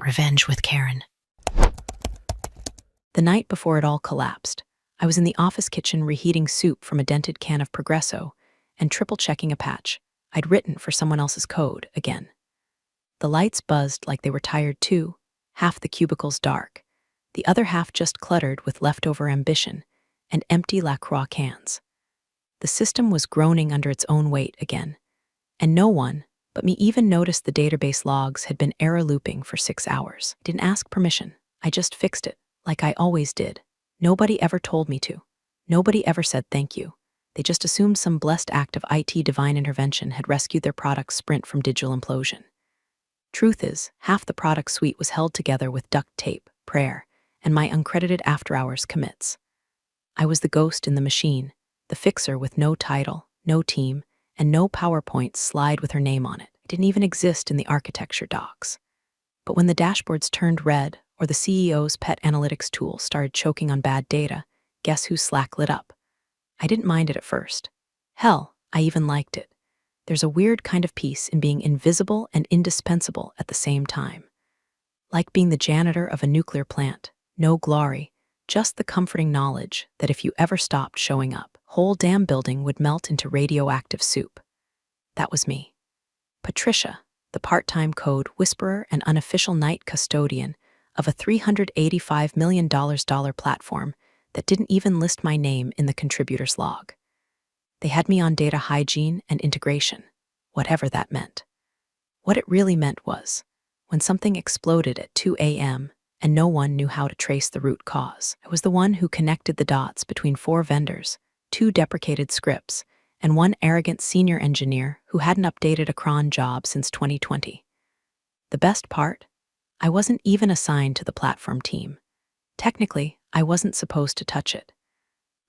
Revenge with Karen. The night before it all collapsed, I was in the office kitchen reheating soup from a dented can of Progresso and triple-checking a patch I'd written for someone else's code again. The lights buzzed like they were tired too, half the cubicles dark, the other half just cluttered with leftover ambition and empty LaCroix cans. The system was groaning under its own weight again, and no one but me even noticed the database logs had been error looping for 6 hours. Didn't ask permission, I just fixed it, like I always did. Nobody ever told me to. Nobody ever said thank you. They just assumed some blessed act of IT divine intervention had rescued their product's sprint from digital implosion. Truth is, half the product suite was held together with duct tape, prayer, and my uncredited after-hours commits. I was the ghost in the machine, the fixer with no title, no team, and no PowerPoint slide with her name on it. It didn't even exist in the architecture docs. But when the dashboards turned red or the CEO's pet analytics tool started choking on bad data, guess whose Slack lit up? I didn't mind it at first. Hell, I even liked it. There's a weird kind of peace in being invisible and indispensable at the same time. Like being the janitor of a nuclear plant, no glory, just the comforting knowledge that if you ever stopped showing up, whole damn building would melt into radioactive soup. That was me. Patricia, the part-time code whisperer and unofficial night custodian of a $385 million platform that didn't even list my name in the contributor's log. They had me on data hygiene and integration, whatever that meant. What it really meant was, when something exploded at 2 a.m. and no one knew how to trace the root cause, I was the one who connected the dots between 4 vendors, 2 deprecated scripts, and 1 arrogant senior engineer who hadn't updated a cron job since 2020. The best part? I wasn't even assigned to the platform team. Technically, I wasn't supposed to touch it.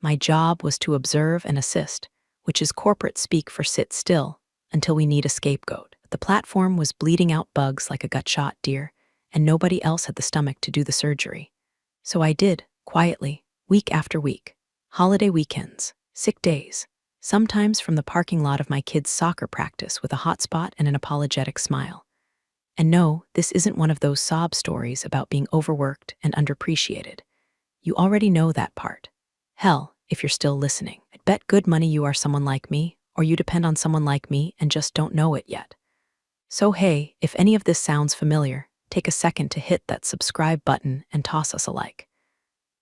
My job was to observe and assist, which is corporate speak for sit still until we need a scapegoat. The platform was bleeding out bugs like a gut-shot deer, and nobody else had the stomach to do the surgery. So I did, quietly, week after week. Holiday weekends, sick days, sometimes from the parking lot of my kids' soccer practice with a hotspot and an apologetic smile. And no, this isn't one of those sob stories about being overworked and underappreciated. You already know that part. Hell, if you're still listening, I'd bet good money you are someone like me, or you depend on someone like me and just don't know it yet. So hey, if any of this sounds familiar, take a second to hit that subscribe button and toss us a like.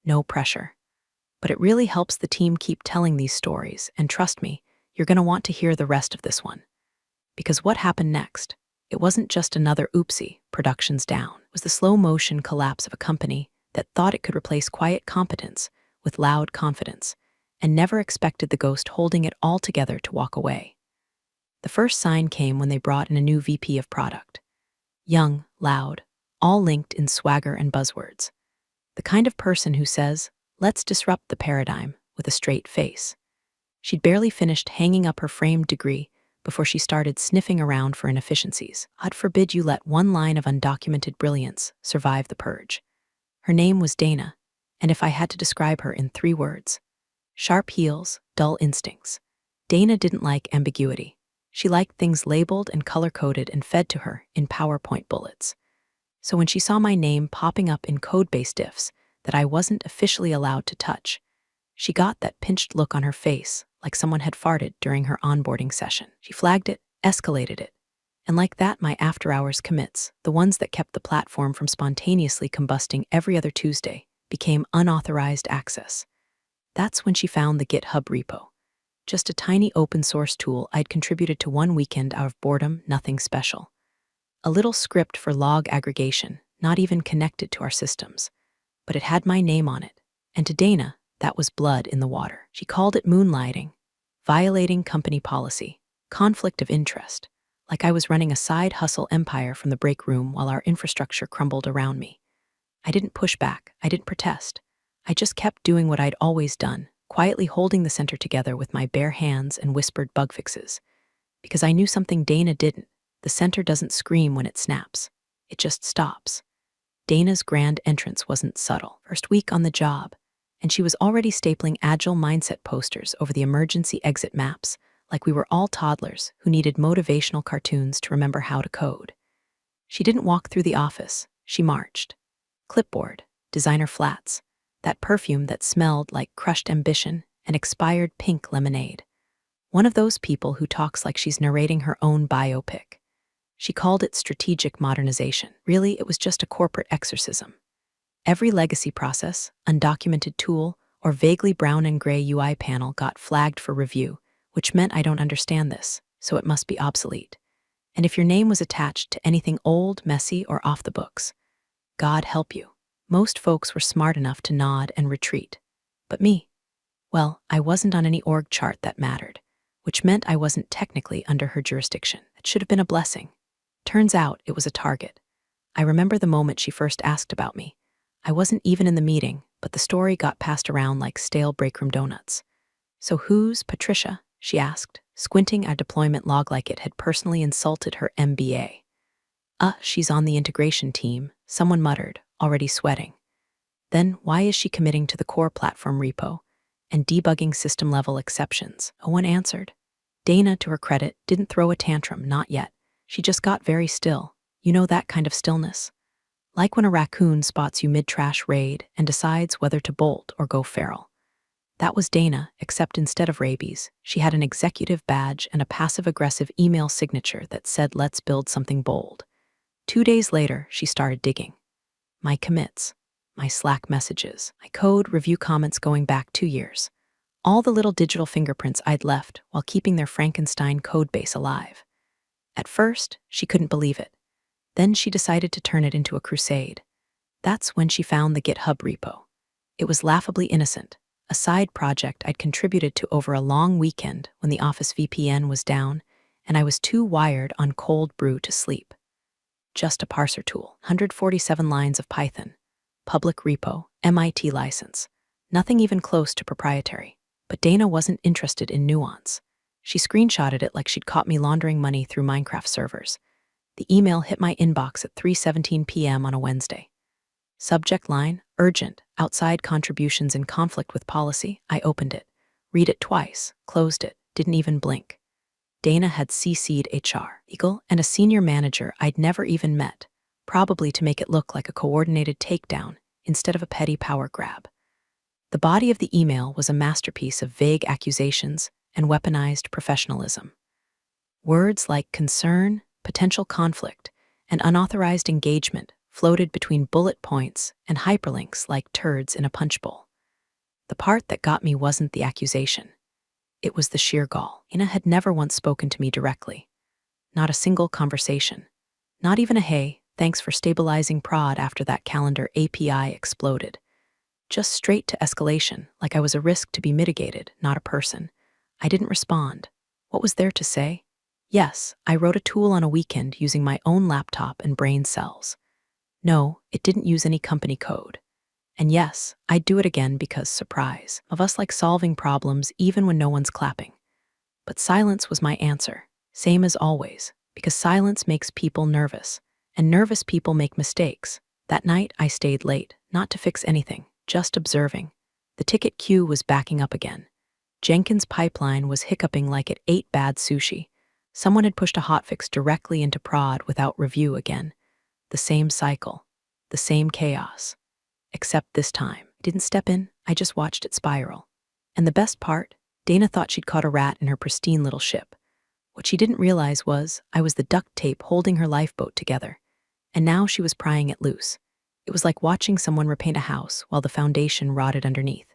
No pressure. But it really helps the team keep telling these stories, and trust me, you're going to want to hear the rest of this one. Because what happened next? It wasn't just another oopsie, production's down. It was the slow-motion collapse of a company that thought it could replace quiet competence with loud confidence, and never expected the ghost holding it all together to walk away. The first sign came when they brought in a new VP of product. Young, loud, all linked in swagger and buzzwords. The kind of person who says, "Let's disrupt the paradigm," with a straight face. She'd barely finished hanging up her framed degree before she started sniffing around for inefficiencies. God forbid you let one line of undocumented brilliance survive the purge. Her name was Dana, and if I had to describe her in 3 words: sharp heels, dull instincts. Dana didn't like ambiguity. She liked things labeled and color-coded and fed to her in PowerPoint bullets. So when she saw my name popping up in code-based diffs that I wasn't officially allowed to touch, she got that pinched look on her face like someone had farted during her onboarding session. She flagged it, escalated it, and like that my after-hours commits, the ones that kept the platform from spontaneously combusting every other Tuesday, became unauthorized access. That's when she found the GitHub repo. Just a tiny open-source tool I'd contributed to one weekend out of boredom, nothing special. A little script for log aggregation, not even connected to our systems. But it had my name on it, and to Dana, that was blood in the water. She called it moonlighting, violating company policy, conflict of interest, like I was running a side hustle empire from the break room while our infrastructure crumbled around me. I didn't push back, I didn't protest. I just kept doing what I'd always done, quietly holding the center together with my bare hands and whispered bug fixes. Because I knew something Dana didn't. The center doesn't scream when it snaps. It just stops. Dana's grand entrance wasn't subtle. First week on the job, and she was already stapling agile mindset posters over the emergency exit maps like we were all toddlers who needed motivational cartoons to remember how to code. She didn't walk through the office. she marched. Clipboard, designer flats, that perfume that smelled like crushed ambition and expired pink lemonade. One of those people who talks like she's narrating her own biopic. She called it strategic modernization. Really, it was just a corporate exorcism. Every legacy process, undocumented tool, or vaguely brown and gray UI panel got flagged for review, which meant I don't understand this, so it must be obsolete. And if your name was attached to anything old, messy, or off the books, God help you. Most folks were smart enough to nod and retreat. But me? Well, I wasn't on any org chart that mattered, which meant I wasn't technically under her jurisdiction. It should have been a blessing. Turns out it was a target. I remember the moment she first asked about me. I wasn't even in the meeting, but the story got passed around like stale breakroom donuts. "So who's Patricia?" she asked, squinting at a deployment log like it had personally insulted her MBA. She's on the integration team," someone muttered, already sweating. "Then why is she committing to the core platform repo and debugging system-level exceptions?" One answered. Dana, to her credit, didn't throw a tantrum, not yet. She just got very still. You know that kind of stillness? Like when a raccoon spots you mid-trash raid and decides whether to bolt or go feral. That was Dana, except instead of rabies, she had an executive badge and a passive-aggressive email signature that said, "Let's build something bold." 2 days later, she started digging. My commits, my Slack messages, my code review comments going back 2 years. All the little digital fingerprints I'd left while keeping their Frankenstein codebase alive. At first, she couldn't believe it. Then she decided to turn it into a crusade. That's when she found the GitHub repo. It was laughably innocent, a side project I'd contributed to over a long weekend when the Office VPN was down and I was too wired on cold brew to sleep. Just a parser tool, 147 lines of Python, public repo, MIT license, nothing even close to proprietary. But Dana wasn't interested in nuance. She screenshotted it like she'd caught me laundering money through Minecraft servers. The email hit my inbox at 3:17 p.m. on a Wednesday. Subject line, urgent, outside contributions in conflict with policy. I opened it, read it twice, closed it, didn't even blink. Dana had CC'd HR, Eagle, and a senior manager I'd never even met, probably to make it look like a coordinated takedown instead of a petty power grab. The body of the email was a masterpiece of vague accusations and weaponized professionalism. Words like concern, potential conflict, and unauthorized engagement floated between bullet points and hyperlinks like turds in a punch bowl. The part that got me wasn't the accusation. It was the sheer gall. Ina had never once spoken to me directly. Not a single conversation. Not even a "hey, thanks for stabilizing prod after that calendar API exploded." Just straight to escalation, like I was a risk to be mitigated, not a person. I didn't respond. What was there to say? Yes, I wrote a tool on a weekend using my own laptop and brain cells. No, it didn't use any company code. And yes, I'd do it again because, surprise, of us like solving problems even when no one's clapping. But silence was my answer, same as always, because silence makes people nervous, and nervous people make mistakes. That night, I stayed late, not to fix anything, just observing. The ticket queue was backing up again. Jenkins' pipeline was hiccuping like it ate bad sushi. Someone had pushed a hotfix directly into prod without review again. The same cycle, the same chaos. Except this time, I didn't step in, I just watched it spiral. And the best part, Dana thought she'd caught a rat in her pristine little ship. What she didn't realize was I was the duct tape holding her lifeboat together. And now she was prying it loose. It was like watching someone repaint a house while the foundation rotted underneath.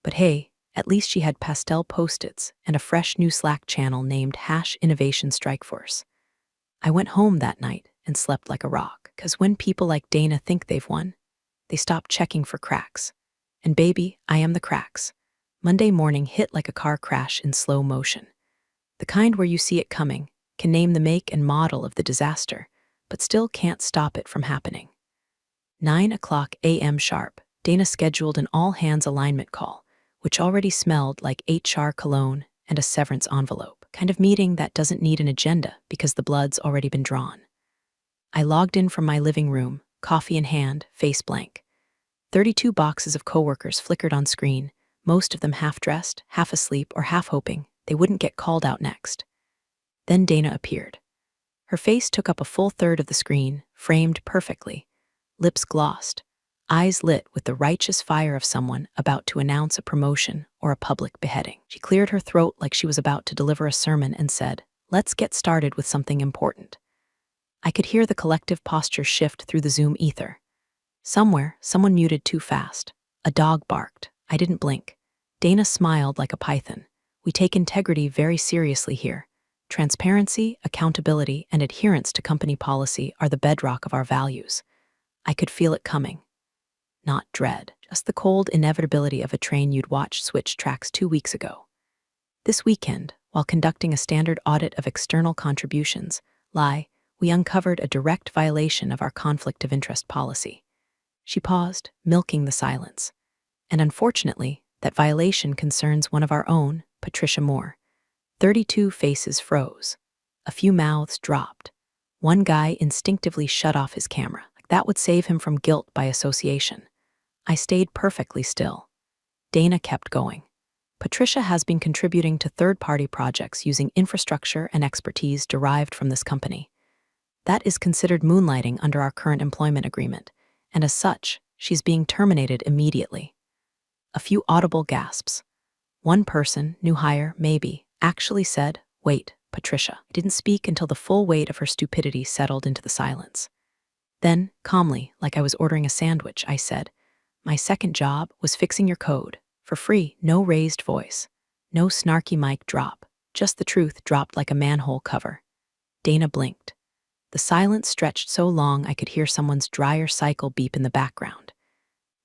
But hey, at least she had pastel post-its and a fresh new Slack channel named #Innovation Strikeforce. I went home that night and slept like a rock, because when people like Dana think they've won, they stop checking for cracks. And baby, I am the cracks. Monday morning hit like a car crash in slow motion. The kind where you see it coming, can name the make and model of the disaster, but still can't stop it from happening. 9:00 a.m. sharp, Dana scheduled an all-hands alignment call, which already smelled like HR cologne and a severance envelope, kind of meeting that doesn't need an agenda because the blood's already been drawn. I logged in from my living room, coffee in hand, face blank. 32 boxes of coworkers flickered on screen, most of them half-dressed, half asleep, or half hoping they wouldn't get called out next. Then Dana appeared. Her face took up a full third of the screen, framed perfectly. lips glossed, eyes lit with the righteous fire of someone about to announce a promotion or a public beheading. She cleared her throat like she was about to deliver a sermon and said, "Let's get started with something important." I could hear the collective posture shift through the Zoom ether. Somewhere, someone muted too fast. A dog barked. I didn't blink. Dana smiled like a python. "We take integrity very seriously here. Transparency, accountability, and adherence to company policy are the bedrock of our values." I could feel it coming. Not dread, just the cold inevitability of a train you'd watched switch tracks 2 weeks ago. This weekend, while conducting a standard audit of external contributions, we uncovered a direct violation of our conflict of interest policy. She paused, milking the silence. And unfortunately, that violation concerns one of our own, Patricia Moore. 32 faces froze. A few mouths dropped. One guy instinctively shut off his camera. That would save him from guilt by association. I stayed perfectly still. Dana kept going. "Patricia has been contributing to third-party projects using infrastructure and expertise derived from this company. That is considered moonlighting under our current employment agreement, and as such, she's being terminated immediately." A few audible gasps. One person, new hire, maybe, actually said, "Wait, Patricia." I didn't speak until the full weight of her stupidity settled into the silence. Then, calmly, like I was ordering a sandwich, I said, "My second job was fixing your code. For free, no raised voice. No snarky mic drop. Just the truth dropped like a manhole cover." Dana blinked. The silence stretched so long I could hear someone's dryer cycle beep in the background.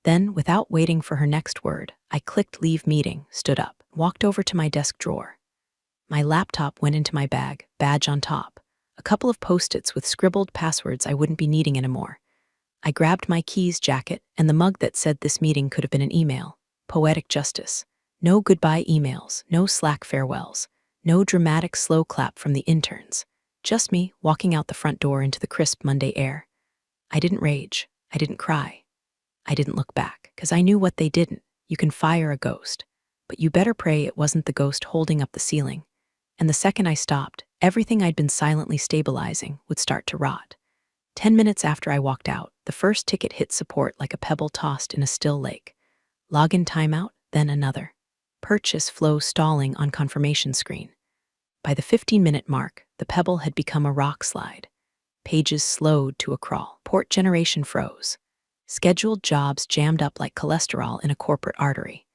Then, without waiting for her next word, I clicked leave meeting, stood up, walked over to my desk drawer. My laptop went into my bag, badge on top. A couple of post-its with scribbled passwords I wouldn't be needing anymore. I grabbed my keys jacket and the mug that said this meeting could have been an email. Poetic justice. No goodbye emails, no Slack farewells, no dramatic slow clap from the interns. Just me walking out the front door into the crisp Monday air. I didn't rage. I didn't cry. I didn't look back, because I knew what they didn't. You can fire a ghost, but you better pray it wasn't the ghost holding up the ceiling. And the second I stopped, everything I'd been silently stabilizing would start to rot. 10 minutes after I walked out, the first ticket hit support like a pebble tossed in a still lake. Login timeout, then another. Purchase flow stalling on confirmation screen. By the 15-minute mark, the pebble had become a rock slide. Pages slowed to a crawl. Port generation froze. Scheduled jobs jammed up like cholesterol in a corporate artery.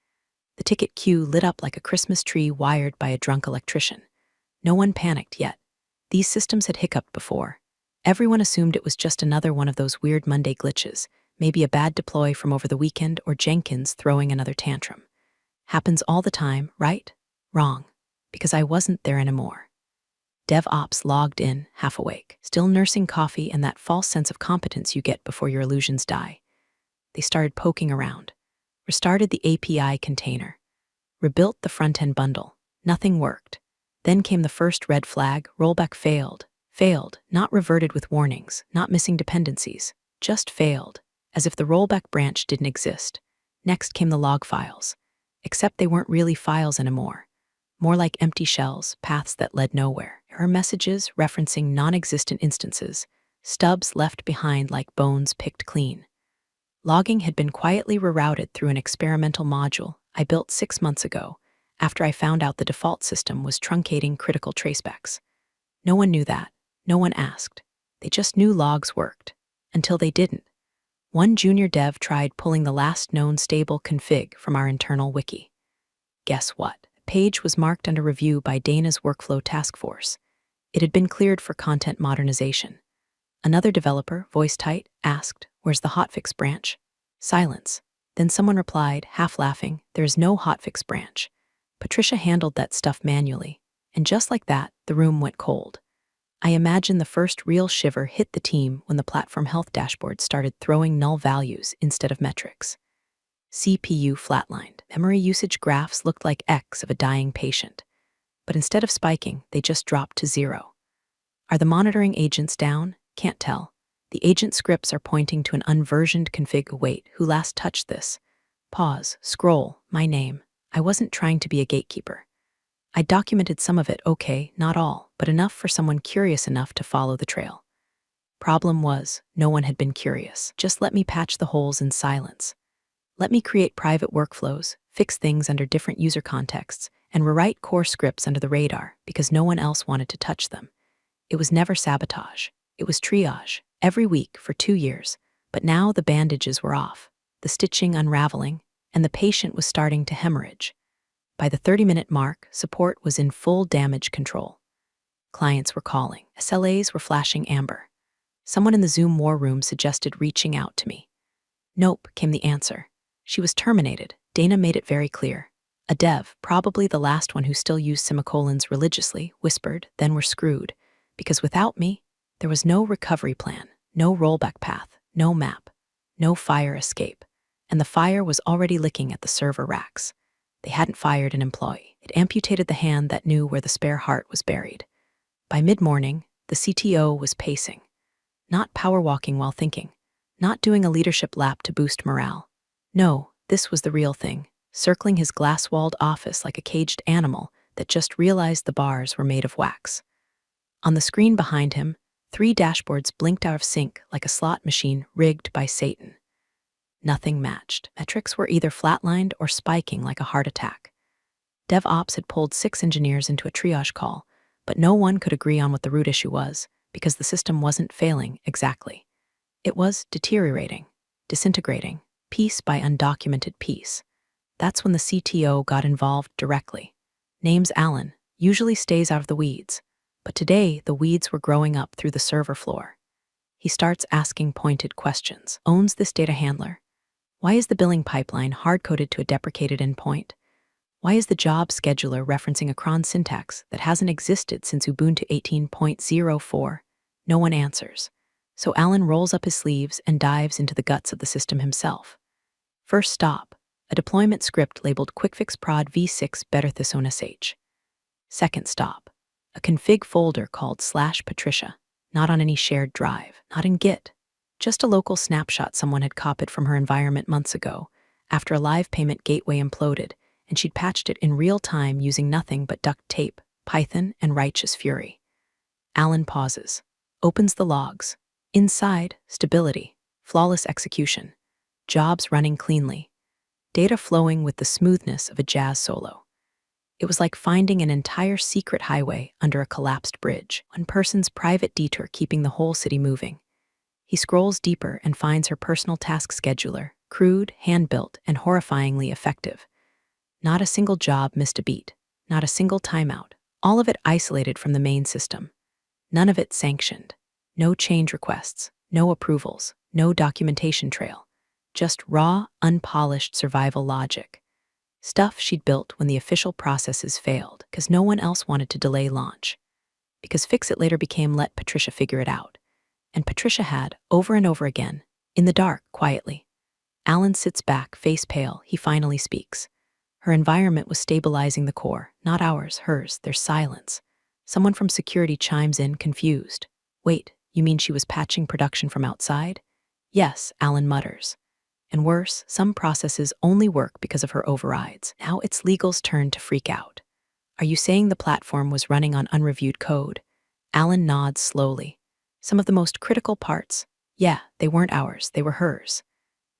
The ticket queue lit up like a Christmas tree wired by a drunk electrician. No one panicked yet. These systems had hiccuped before. Everyone assumed it was just another one of those weird Monday glitches, maybe a bad deploy from over the weekend or Jenkins throwing another tantrum. Happens all the time, right? Wrong. Because I wasn't there anymore. DevOps logged in, half awake, still nursing coffee and that false sense of competence you get before your illusions die. They started poking around. Restarted the API container. Rebuilt the front-end bundle. Nothing worked. Then came the first red flag, rollback failed. Failed, not reverted with warnings, not missing dependencies. Just failed, as if the rollback branch didn't exist. Next came the log files. Except they weren't really files anymore. More like empty shells, paths that led nowhere. Error messages referencing non-existent instances. Stubs left behind like bones picked clean. Logging had been quietly rerouted through an experimental module I built 6 months ago, after I found out the default system was truncating critical tracebacks. No one knew that. No one asked. They just knew logs worked. Until they didn't. One junior dev tried pulling the last known stable config from our internal wiki. Guess what? The page was marked under review by Dana's workflow task force. It had been cleared for content modernization. Another developer, voice tight, asked, "Where's the hotfix branch?" Silence. Then someone replied, half laughing, "There's no hotfix branch. Patricia handled that stuff manually." And just like that, the room went cold. I imagine the first real shiver hit the team when the platform health dashboard started throwing null values instead of metrics. CPU flatlined. Memory usage graphs looked like X of a dying patient. But instead of spiking, they just dropped to 0. Are the monitoring agents down? Can't tell. The agent scripts are pointing to an unversioned config. Wait, who last touched this? Pause, scroll, my name. I wasn't trying to be a gatekeeper. I documented some of it, okay, not all, but enough for someone curious enough to follow the trail. Problem was, no one had been curious. Just let me patch the holes in silence. Let me create private workflows, fix things under different user contexts, and rewrite core scripts under the radar because no one else wanted to touch them. It was never sabotage. It was triage, every week for 2 years. But now the bandages were off, the stitching unraveling, and the patient was starting to hemorrhage. By the 30-minute mark, support was in full damage control. Clients were calling. SLAs were flashing amber. Someone in the Zoom war room suggested reaching out to me. Nope, came the answer. She was terminated. Dana made it very clear. A dev, probably the last one who still used semicolons religiously, whispered, then we're screwed. Because without me, there was no recovery plan, no rollback path, no map, no fire escape. And the fire was already licking at the server racks. They hadn't fired an employee. It amputated the hand that knew where the spare heart was buried. By mid-morning, the CTO was pacing. Not power walking while thinking. Not doing a leadership lap to boost morale. No, this was the real thing, circling his glass-walled office like a caged animal that just realized the bars were made of wax. On the screen behind him, 3 dashboards blinked out of sync like a slot machine rigged by Satan. Nothing matched. Metrics were either flatlined or spiking like a heart attack. DevOps had pulled 6 engineers into a triage call, but no one could agree on what the root issue was because the system wasn't failing exactly. It was deteriorating, disintegrating, piece by undocumented piece. That's when the CTO got involved directly. Name's Alan, usually stays out of the weeds, but today the weeds were growing up through the server floor. He starts asking pointed questions. Owns this data handler? Why is the billing pipeline hard-coded to a deprecated endpoint? Why is the job scheduler referencing a cron syntax that hasn't existed since Ubuntu 18.04? No one answers. So Alan rolls up his sleeves and dives into the guts of the system himself. First stop, a deployment script labeled quickfix prod v6 betterthis-sh. Second stop, a config folder called /Patricia, not on any shared drive, not in Git, just a local snapshot someone had copied from her environment months ago, after a live payment gateway imploded, and she'd patched it in real time using nothing but duct tape, Python, and righteous fury. Alan pauses, opens the logs. Inside, stability, flawless execution, jobs running cleanly, data flowing with the smoothness of a jazz solo. It was like finding an entire secret highway under a collapsed bridge, one person's private detour keeping the whole city moving. He scrolls deeper and finds her personal task scheduler, crude, hand-built, and horrifyingly effective. Not a single job missed a beat, not a single timeout, all of it isolated from the main system. None of it sanctioned. No change requests, no approvals, no documentation trail. Just raw, unpolished survival logic. Stuff she'd built when the official processes failed, because no one else wanted to delay launch. Because fix it later became let Patricia figure it out. And Patricia had, over and over again, in the dark, quietly. Alan sits back, face pale, he finally speaks. Her environment was stabilizing the core, not ours, hers, their silence. Someone from security chimes in, confused. Wait, you mean she was patching production from outside? Yes, Alan mutters. And worse, some processes only work because of her overrides. Now it's legal's turn to freak out. Are you saying the platform was running on unreviewed code? Alan nods slowly. Some of the most critical parts. Yeah, they weren't ours, they were hers.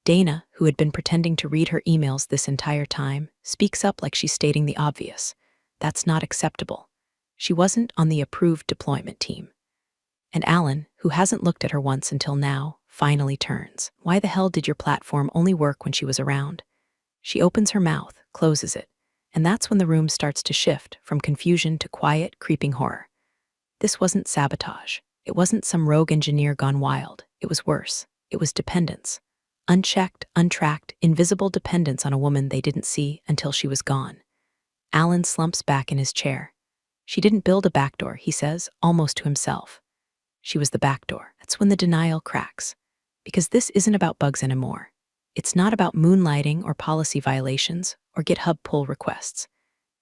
Dana, who had been pretending to read her emails this entire time, speaks up like she's stating the obvious. That's not acceptable. She wasn't on the approved deployment team. And Alan, who hasn't looked at her once until now, finally turns. Why the hell did your platform only work when she was around? She opens her mouth, closes it, and that's when the room starts to shift from confusion to quiet, creeping horror. This wasn't sabotage. It wasn't some rogue engineer gone wild. It was worse. It was dependence. Unchecked, untracked, invisible dependence on a woman they didn't see until she was gone. Alan slumps back in his chair. She didn't build a backdoor, he says, almost to himself. She was the backdoor. That's when the denial cracks. Because this isn't about bugs anymore. It's not about moonlighting or policy violations or GitHub pull requests.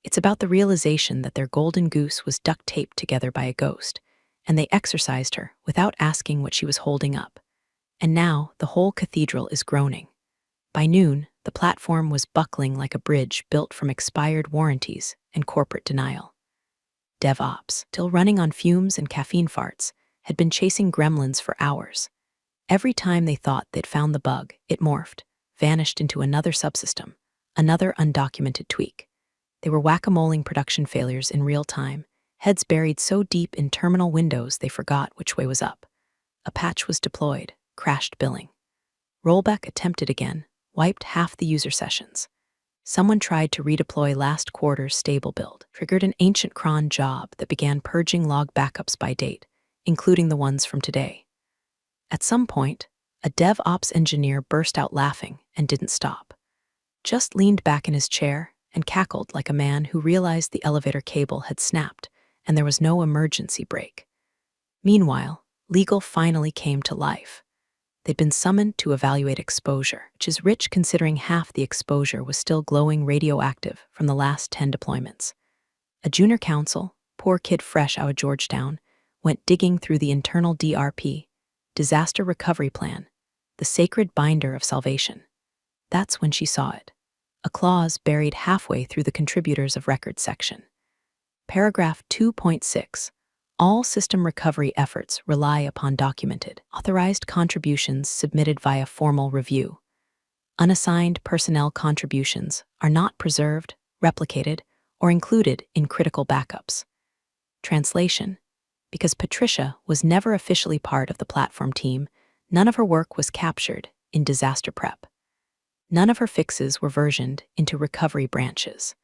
It's about the realization that their golden goose was duct taped together by a ghost, and they exorcised her without asking what she was holding up. And now the whole cathedral is groaning. By noon, the platform was buckling like a bridge built from expired warranties and corporate denial. DevOps, still running on fumes and caffeine farts, had been chasing gremlins for hours. Every time they thought they'd found the bug, it morphed, vanished into another subsystem, another undocumented tweak. They were whack-a-moling production failures in real time, heads buried so deep in terminal windows they forgot which way was up. A patch was deployed, crashed billing. Rollback attempted again, wiped half the user sessions. Someone tried to redeploy last quarter's stable build, triggered an ancient cron job that began purging log backups by date, including the ones from today. At some point, a DevOps engineer burst out laughing and didn't stop. Just leaned back in his chair and cackled like a man who realized the elevator cable had snapped and there was no emergency brake. Meanwhile, legal finally came to life. They'd been summoned to evaluate exposure, which is rich considering half the exposure was still glowing radioactive from the last 10 deployments. A junior counsel, poor kid fresh out of Georgetown, went digging through the internal DRP, Disaster Recovery Plan, the sacred binder of salvation. That's when she saw it. A clause buried halfway through the contributors of record section. Paragraph 2.6. All system recovery efforts rely upon documented, authorized contributions submitted via formal review. Unassigned personnel contributions are not preserved, replicated, or included in critical backups. Translation: because Patricia was never officially part of the platform team, none of her work was captured in disaster prep. None of her fixes were versioned into recovery branches.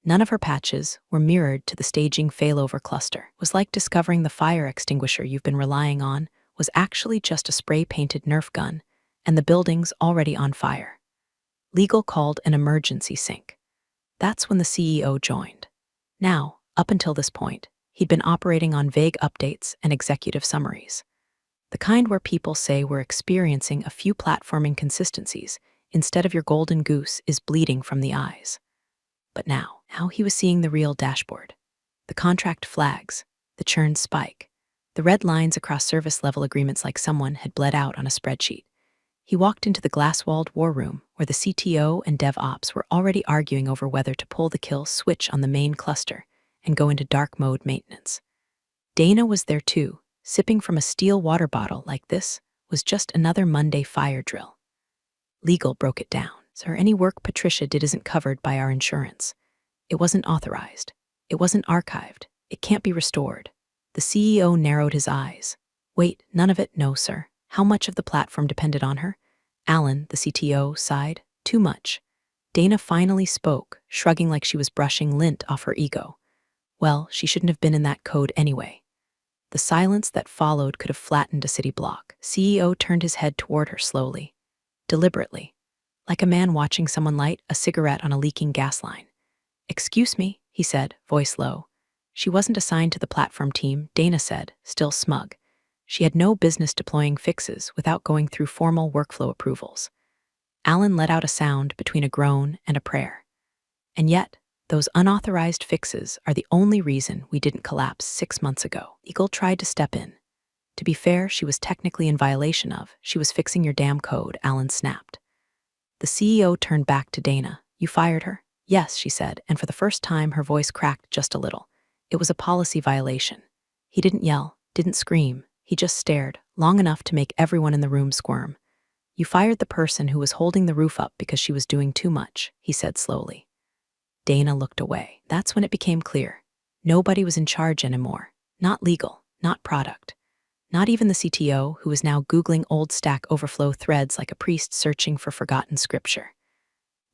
None of her patches were mirrored to the staging failover cluster. It was like discovering the fire extinguisher you've been relying on was actually just a spray-painted Nerf gun, and the building's already on fire. Legal called an emergency sync. That's when the CEO joined. Now, up until this point, he'd been operating on vague updates and executive summaries. The kind where people say we're experiencing a few platform inconsistencies instead of your golden goose is bleeding from the eyes. But now he was seeing the real dashboard. The contract flags, the churn spike, the red lines across service-level agreements like someone had bled out on a spreadsheet. He walked into the glass-walled war room where the CTO and DevOps were already arguing over whether to pull the kill switch on the main cluster and go into dark mode maintenance. Dana was there too, sipping from a steel water bottle like this was just another Monday fire drill. Legal broke it down. Sir, any work Patricia did isn't covered by our insurance. It wasn't authorized. It wasn't archived. It can't be restored. The CEO narrowed his eyes. Wait, none of it? No, sir. How much of the platform depended on her? Alan, the CTO, sighed. Too much. Dana finally spoke, shrugging like she was brushing lint off her ego. Well, she shouldn't have been in that code anyway. The silence that followed could have flattened a city block. CEO turned his head toward her slowly, deliberately, like a man watching someone light a cigarette on a leaking gas line. Excuse me, he said, voice low. She wasn't assigned to the platform team, Dana said, still smug. She had no business deploying fixes without going through formal workflow approvals. Alan let out a sound between a groan and a prayer. And yet, those unauthorized fixes are the only reason we didn't collapse 6 months ago. Eagle tried to step in. To be fair, she was technically in violation of. She was fixing your damn code, Alan snapped. The CEO turned back to Dana. You fired her? Yes, she said, and for the first time her voice cracked just a little. It was a policy violation. He didn't yell, didn't scream. He just stared, long enough to make everyone in the room squirm. You fired the person who was holding the roof up because she was doing too much, he said slowly. Dana looked away. That's when it became clear. Nobody was in charge anymore. Not legal, not product. Not even the CTO, who was now Googling old Stack Overflow threads like a priest searching for forgotten scripture.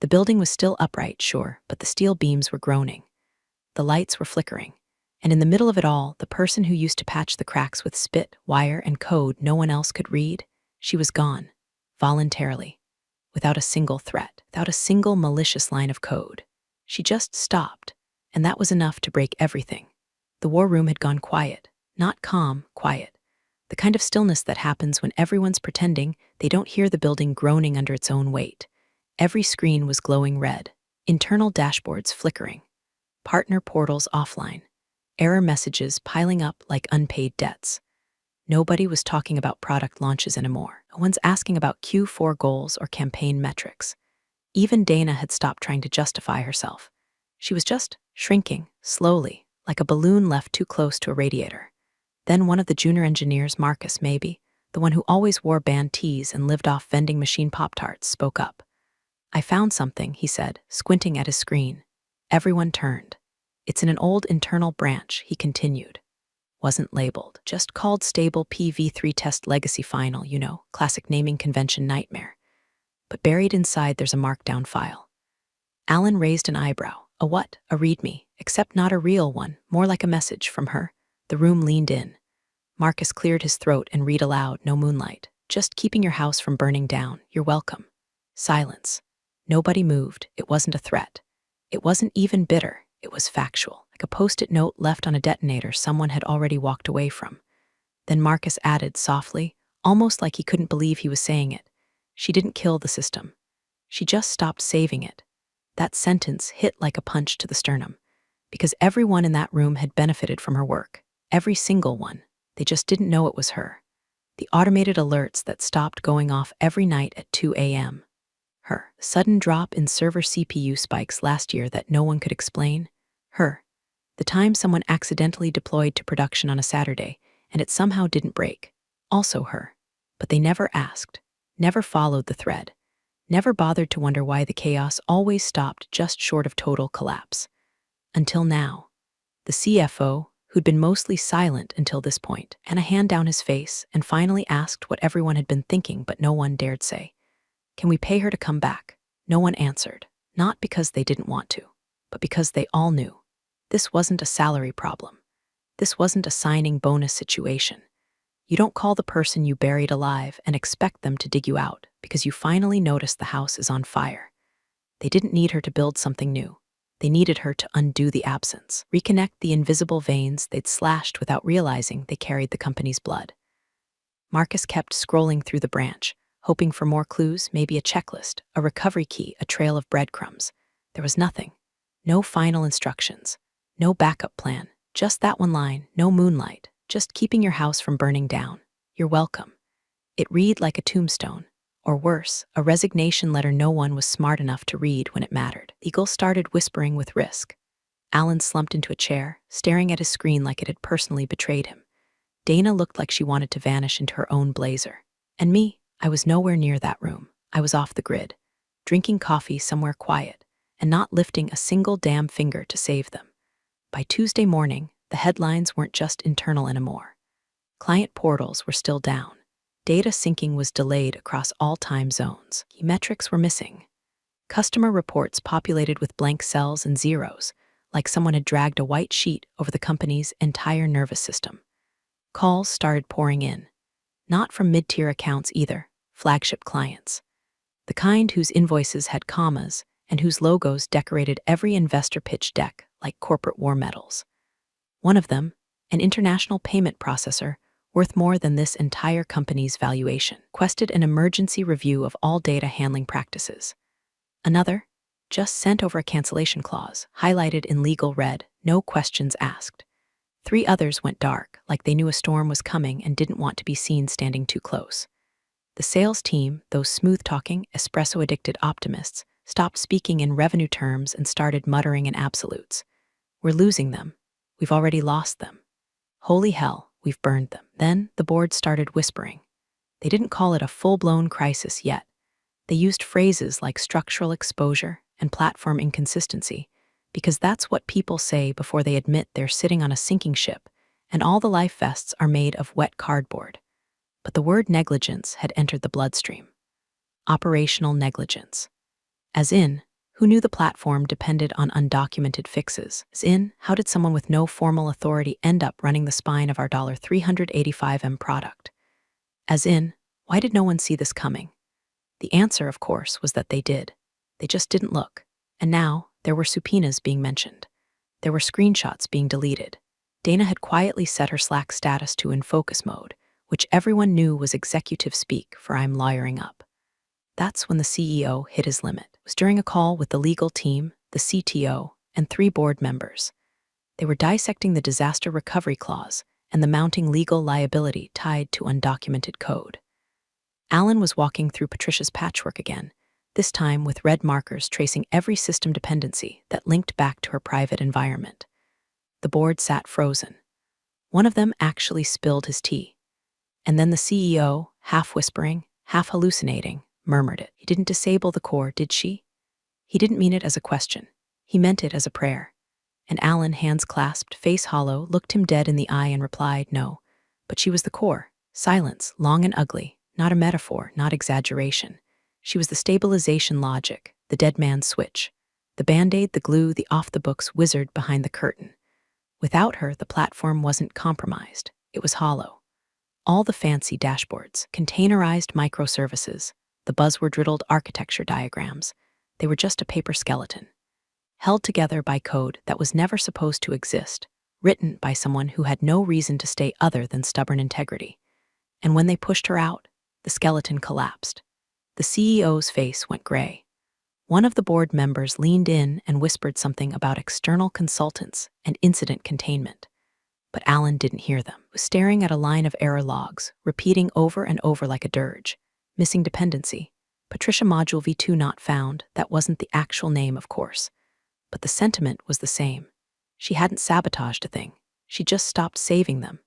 The building was still upright, sure, but the steel beams were groaning. The lights were flickering. And in the middle of it all, the person who used to patch the cracks with spit, wire, and code no one else could read, she was gone, voluntarily, without a single threat, without a single malicious line of code. She just stopped, and that was enough to break everything. The war room had gone quiet, not calm, quiet. The kind of stillness that happens when everyone's pretending they don't hear the building groaning under its own weight. Every screen was glowing red, internal dashboards flickering, partner portals offline, error messages piling up like unpaid debts. Nobody was talking about product launches anymore. No one's asking about Q4 goals or campaign metrics. Even Dana had stopped trying to justify herself. She was just shrinking, slowly, like a balloon left too close to a radiator. Then one of the junior engineers, Marcus maybe, the one who always wore band tees and lived off vending machine Pop-Tarts, spoke up. "I found something," he said, squinting at his screen. Everyone turned. "It's in an old internal branch," he continued. Wasn't labeled, just called Stable PV3 Test Legacy Final, classic naming convention nightmare. But buried inside there's a markdown file. Alan raised an eyebrow. A what? A readme, except not a real one, more like a message from her. The room leaned in. Marcus cleared his throat and read aloud, "No moonlight. Just keeping your house from burning down. You're welcome." Silence. Nobody moved. It wasn't a threat. It wasn't even bitter. It was factual, like a post-it note left on a detonator someone had already walked away from. Then Marcus added softly, almost like he couldn't believe he was saying it, "She didn't kill the system. She just stopped saving it." That sentence hit like a punch to the sternum, because everyone in that room had benefited from her work. Every single one. They just didn't know it was her. The automated alerts that stopped going off every night at 2 a.m. Her. Sudden drop in server CPU spikes last year that no one could explain. Her. The time someone accidentally deployed to production on a Saturday and it somehow didn't break. Also her. But they never asked, never followed the thread, never bothered to wonder why the chaos always stopped just short of total collapse. Until now. The CFO, who'd been mostly silent until this point, and a hand down his face, and finally asked what everyone had been thinking but no one dared say. "Can we pay her to come back?" No one answered, not because they didn't want to, but because they all knew. This wasn't a salary problem. This wasn't a signing bonus situation. You don't call the person you buried alive and expect them to dig you out because you finally notice the house is on fire. They didn't need her to build something new. They needed her to undo the absence, reconnect the invisible veins they'd slashed without realizing they carried the company's blood. Marcus kept scrolling through the branch, hoping for more clues, maybe a checklist, a recovery key, a trail of breadcrumbs. There was nothing. No final instructions. No backup plan. Just that one line, "No moonlight. Just keeping your house from burning down. You're welcome." It read like a tombstone. Or worse, a resignation letter no one was smart enough to read when it mattered. Eagle started whispering with risk. Alan slumped into a chair, staring at his screen like it had personally betrayed him. Dana looked like she wanted to vanish into her own blazer. And me, I was nowhere near that room. I was off the grid, drinking coffee somewhere quiet, and not lifting a single damn finger to save them. By Tuesday morning, the headlines weren't just internal anymore. Client portals were still down. Data syncing was delayed across all time zones. Key metrics were missing. Customer reports populated with blank cells and zeros, like someone had dragged a white sheet over the company's entire nervous system. Calls started pouring in. Not from mid-tier accounts either, flagship clients. The kind whose invoices had commas and whose logos decorated every investor pitch deck like corporate war medals. One of them, an international payment processor, worth more than this entire company's valuation, requested an emergency review of all data handling practices. Another just sent over a cancellation clause, highlighted in legal red, "No questions asked." 3 others went dark, like they knew a storm was coming and didn't want to be seen standing too close. The sales team, those smooth-talking, espresso-addicted optimists, stopped speaking in revenue terms and started muttering in absolutes. "We're losing them. We've already lost them. Holy hell. We've burned them." Then the board started whispering. They didn't call it a full-blown crisis yet. They used phrases like structural exposure and platform inconsistency, because that's what people say before they admit they're sitting on a sinking ship and all the life vests are made of wet cardboard. But the word negligence had entered the bloodstream. Operational negligence. As in, who knew the platform depended on undocumented fixes? As in, how did someone with no formal authority end up running the spine of our $385M product? As in, why did no one see this coming? The answer, of course, was that they did. They just didn't look. And now, there were subpoenas being mentioned. There were screenshots being deleted. Dana had quietly set her Slack status to in focus mode, which everyone knew was executive speak for "I'm lawyering up." That's when the CEO hit his limit. It was during a call with the legal team, the CTO, and 3 board members. They were dissecting the disaster recovery clause and the mounting legal liability tied to undocumented code. Alan was walking through Patricia's patchwork again, this time with red markers tracing every system dependency that linked back to her private environment. The board sat frozen. One of them actually spilled his tea. And then the CEO, half whispering, half hallucinating, murmured it. "You didn't disable the core, did she?" He didn't mean it as a question. He meant it as a prayer. And Alan, hands clasped, face hollow, looked him dead in the eye and replied, "No." But she was the core. Silence, long and ugly, not a metaphor, not exaggeration. She was the stabilization logic, the dead man's switch. The Band-Aid, the glue, the off-the-books wizard behind the curtain. Without her, the platform wasn't compromised. It was hollow. All the fancy dashboards, containerized microservices, the buzzword-riddled architecture diagrams, they were just a paper skeleton, held together by code that was never supposed to exist, written by someone who had no reason to stay other than stubborn integrity. And when they pushed her out, the skeleton collapsed. The CEO's face went gray. One of the board members leaned in and whispered something about external consultants and incident containment. But Alan didn't hear them. He was staring at a line of error logs, repeating over and over like a dirge. Missing dependency. Patricia Module V2 not found. That wasn't the actual name, of course. But the sentiment was the same. She hadn't sabotaged a thing. She just stopped saving them.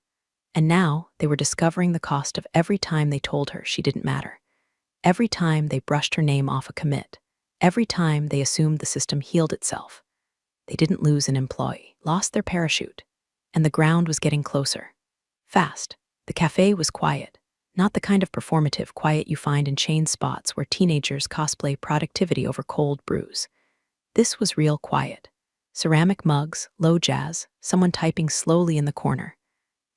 And now they were discovering the cost of every time they told her she didn't matter. Every time they brushed her name off a commit. Every time they assumed the system healed itself. They didn't lose an employee, lost their parachute. And the ground was getting closer. Fast. The cafe was quiet. Not the kind of performative quiet you find in chain spots where teenagers cosplay productivity over cold brews. This was real quiet. Ceramic mugs, low jazz, someone typing slowly in the corner.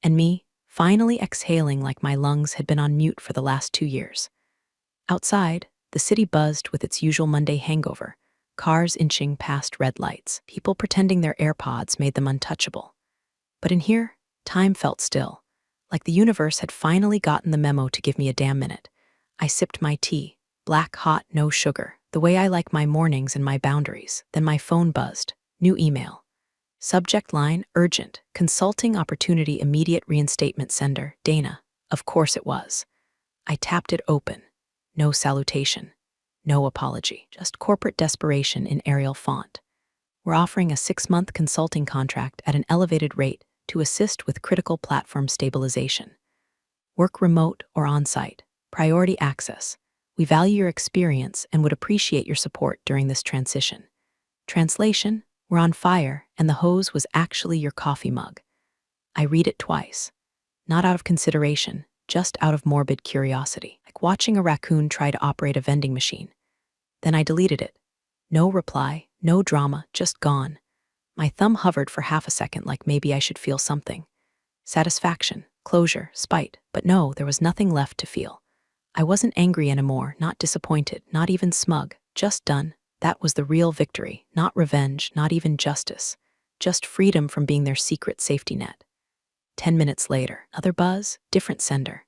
And me, finally exhaling like my lungs had been on mute for the last 2 years. Outside, the city buzzed with its usual Monday hangover, cars inching past red lights, people pretending their AirPods made them untouchable. But in here, time felt still, like the universe had finally gotten the memo to give me a damn minute. I sipped my tea, black, hot, no sugar, the way I like my mornings and my boundaries. Then my phone buzzed. New email. Subject line, urgent, consulting opportunity, immediate reinstatement, sender, Dana. Of course it was. I tapped it open. No salutation. No apology. Just corporate desperation in Arial font. We're offering a 6-month consulting contract at an elevated rate to assist with critical platform stabilization. Work remote or on-site. Priority access. We value your experience and would appreciate your support during this transition. Translation, we're on fire, and the hose was actually your coffee mug. I read it twice. Not out of consideration, just out of morbid curiosity, like watching a raccoon try to operate a vending machine. Then I deleted it. No reply, no drama, just gone. My thumb hovered for half a second like maybe I should feel something. Satisfaction, closure, spite, but no, there was nothing left to feel. I wasn't angry anymore, not disappointed, not even smug, just done. That was the real victory, not revenge, not even justice. Just freedom from being their secret safety net. 10 minutes later, another buzz, different sender.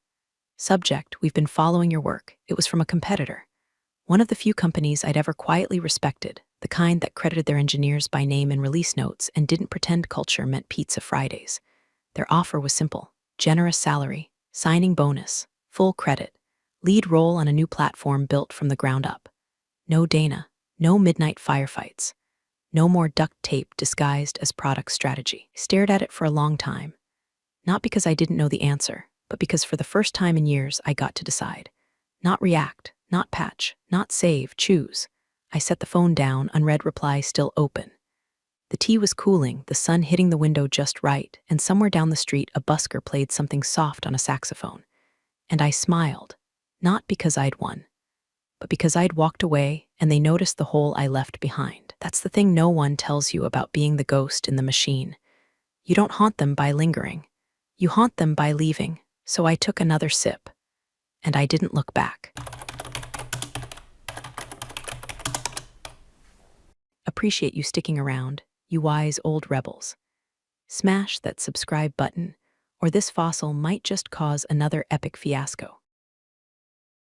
Subject, we've been following your work. It was from a competitor. One of the few companies I'd ever quietly respected, the kind that credited their engineers by name in release notes and didn't pretend culture meant pizza Fridays. Their offer was simple: generous salary, signing bonus, full credit, lead role on a new platform built from the ground up. No Dana, no midnight firefights, no more duct tape disguised as product strategy. I stared at it for a long time. Not because I didn't know the answer, but because for the first time in years I got to decide. Not react, not patch, not save, choose. I set the phone down, unread reply still open. The tea was cooling, the sun hitting the window just right, and somewhere down the street a busker played something soft on a saxophone. And I smiled, not because I'd won, but because I'd walked away and they noticed the hole I left behind. That's the thing no one tells you about being the ghost in the machine. You don't haunt them by lingering. You haunt them by leaving. So I took another sip, and I didn't look back. Appreciate you sticking around, you wise old rebels. Smash that subscribe button, or this fossil might just cause another epic fiasco.